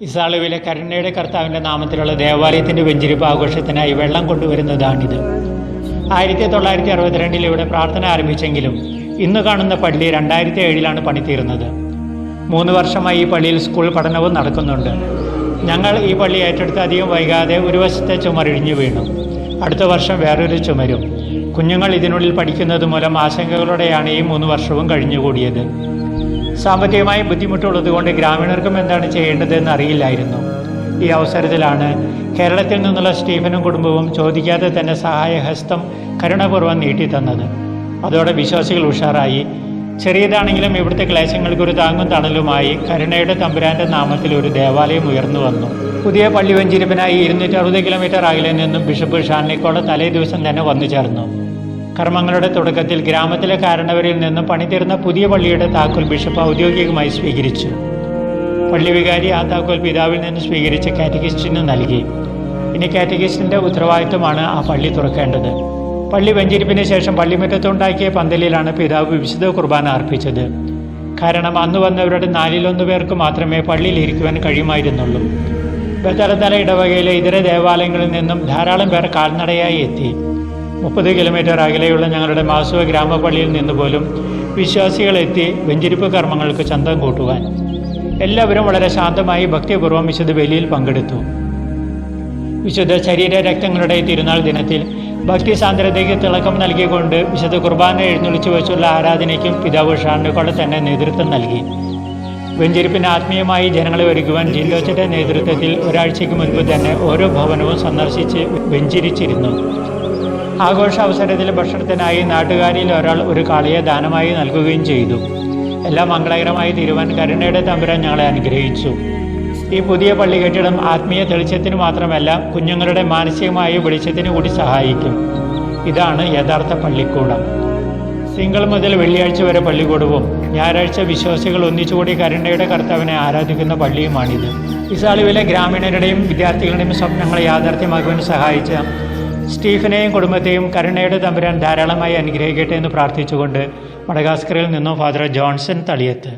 ഇസാളുവിലെ കരുണയുടെ കർത്താവിൻ്റെ നാമത്തിലുള്ള ദേവാലയത്തിൻ്റെ വെഞ്ചിരിപ്പ് ആഘോഷത്തിനായി വെള്ളം കൊണ്ടുവരുന്നതാണിത്. 1962 ഇവിടെ പ്രാർത്ഥന ആരംഭിച്ചെങ്കിലും ഇന്ന് കാണുന്ന പള്ളി 2007 പണിതീർന്നത്. 3 വർഷമായി ഈ പള്ളിയിൽ സ്കൂൾ പഠനവും നടക്കുന്നുണ്ട്. ഞങ്ങൾ ഈ പള്ളി ഏറ്റെടുത്ത് അധികം വൈകാതെ ഒരു വശത്തെ ചുമരിടിഞ്ഞു വീണു. അടുത്ത വർഷം വേറൊരു ചുമരും. കുഞ്ഞുങ്ങൾ ഇതിനുള്ളിൽ പഠിക്കുന്നത് മൂലം ആശങ്കകളോടെയാണ് ഈ 3 വർഷവും കഴിഞ്ഞുകൂടിയത്. സാമ്പത്തികമായി ബുദ്ധിമുട്ടുള്ളതുകൊണ്ട് ഗ്രാമീണർക്കും എന്താണ് ചെയ്യേണ്ടതെന്ന് അറിയില്ലായിരുന്നു. ഈ അവസരത്തിലാണ് കേരളത്തിൽ നിന്നുള്ള സ്റ്റീഫനും കുടുംബവും ചോദിക്കാതെ തന്നെ സഹായഹസ്തം കരുണപൂർവ്വം നീട്ടിത്തന്നത്. അതോടെ വിശ്വാസികൾ ഉഷാറായി. ചെറിയതാണെങ്കിലും ഇവിടുത്തെ ക്ലേശങ്ങൾക്കൊരു താങ്ങും തണലുമായി കരുണയുടെ തമ്പുരാൻ്റെ നാമത്തിൽ ഒരു ദേവാലയം ഉയർന്നു വന്നു. പുതിയ പള്ളി വെഞ്ചിരിപ്പിനായി 260 കിലോമീറ്റർ അകലെ നിന്നും ബിഷപ്പ് ഷാൻ നിക്കോള തലേ ദിവസം തന്നെ വന്നു ചേർന്നു. കർമ്മങ്ങളുടെ തുടക്കത്തിൽ ഗ്രാമത്തിലെ കാരണവരിൽ നിന്നും പണിതീർന്ന പുതിയ പള്ളിയുടെ താക്കോൽ ബിഷപ്പ് ഔദ്യോഗികമായി സ്വീകരിച്ചു. പള്ളി വികാരി ആ താക്കോൽ പിതാവിൽ നിന്ന് സ്വീകരിച്ച് കാറ്റഗിസ്റ്റിന് നൽകി. ഇനി കാറ്റഗിസ്റ്റിൻ്റെ ഉത്തരവാദിത്വമാണ് ആ പള്ളി തുറക്കേണ്ടത്. പള്ളി വെഞ്ചിരിപ്പിന് ശേഷം പള്ളിമുറ്റത്തുണ്ടാക്കിയ പന്തലിലാണ് പിതാവ് വിശുദ്ധ കുർബാന അർപ്പിച്ചത്. കാരണം അന്ന് വന്നവരുടെ 4-1 പേർക്ക് മാത്രമേ പള്ളിയിൽ ഇരിക്കുവാൻ കഴിയുമായിരുന്നുള്ളൂ. ബത്തലത്തല ഇടവകയിലെ ഇതര ദേവാലയങ്ങളിൽ നിന്നും ധാരാളം പേർ കാൽനടയായി എത്തി. 30 കിലോമീറ്റർ അകലെയുള്ള ഞങ്ങളുടെ മാസുവ ഗ്രാമപള്ളിയിൽ നിന്ന് പോലും വിശ്വാസികളെത്തി വെഞ്ചിരിപ്പ് കർമ്മങ്ങൾക്ക് ചന്തം കൂട്ടുവാൻ. എല്ലാവരും വളരെ ശാന്തമായി ഭക്തിപൂർവ്വം വിശുദ്ധ ബലിയിൽ പങ്കെടുത്തു. വിശുദ്ധ ശരീര രക്തങ്ങളുടെ തിരുനാൾ ദിനത്തിൽ ഭക്തി സാന്ദ്രതയ്ക്ക് തിളക്കം നൽകിക്കൊണ്ട് വിശുദ്ധ കുർബാന എഴുന്നള്ളിച്ചു വെച്ചുള്ള ആരാധനയ്ക്കും പിതാവ് ഷാൻ നിക്കോള തന്നെ നേതൃത്വം നൽകി. വെഞ്ചിരിപ്പിന് ആത്മീയമായി ജനങ്ങളെ ഒരുക്കുവാൻ ജില്ലോച്ചയുടെ നേതൃത്വത്തിൽ ഒരാഴ്ചയ്ക്ക് മുൻപ് തന്നെ ഓരോ ഭവനവും സന്ദർശിച്ച് വെഞ്ചിരിച്ചിരുന്നു. ആഘോഷ അവസരത്തിൽ ഭക്ഷണത്തിനായി നാട്ടുകാരിൽ ഒരാൾ ഒരു കാളയെ ദാനമായി നൽകുകയും ചെയ്തു. എല്ലാം മംഗളകരമായി തീരുവാൻ കരുണയുടെ തമ്പുരാൻ ഞങ്ങളെ അനുഗ്രഹിച്ചു. ഈ പുതിയ പള്ളി കെട്ടിടം ആത്മീയ തെളിച്ചത്തിന് മാത്രമല്ല കുഞ്ഞുങ്ങളുടെ മാനസികമായ വെളിച്ചത്തിന് കൂടി സഹായിക്കും. ഇതാണ് യഥാർത്ഥ പള്ളിക്കൂടം. തിങ്കൾ മുതൽ വെള്ളിയാഴ്ച വരെ പള്ളിക്കൂടവും ഞായറാഴ്ച വിശ്വാസികൾ ഒന്നിച്ചുകൂടി കരുണയുടെ കർത്താവിനെ ആരാധിക്കുന്ന പള്ളിയുമാണിത്. ഇസാളുവിലെ ഗ്രാമീണരുടെയും വിദ്യാർത്ഥികളുടെയും സ്വപ്നങ്ങളെ യാഥാർത്ഥ്യമാക്കുവാൻ സഹായിച്ച സ്റ്റീഫനെയും കുടുംബത്തെയും കരുണയുടെ തമ്പുരാൻ ധാരാളമായി അനുഗ്രഹിക്കട്ടെ എന്ന് പ്രാർത്ഥിച്ചുകൊണ്ട് മഡഗാസ്കറിൽ നിന്നും ഫാദർ ജോൺസൺ തളിയത്ത്.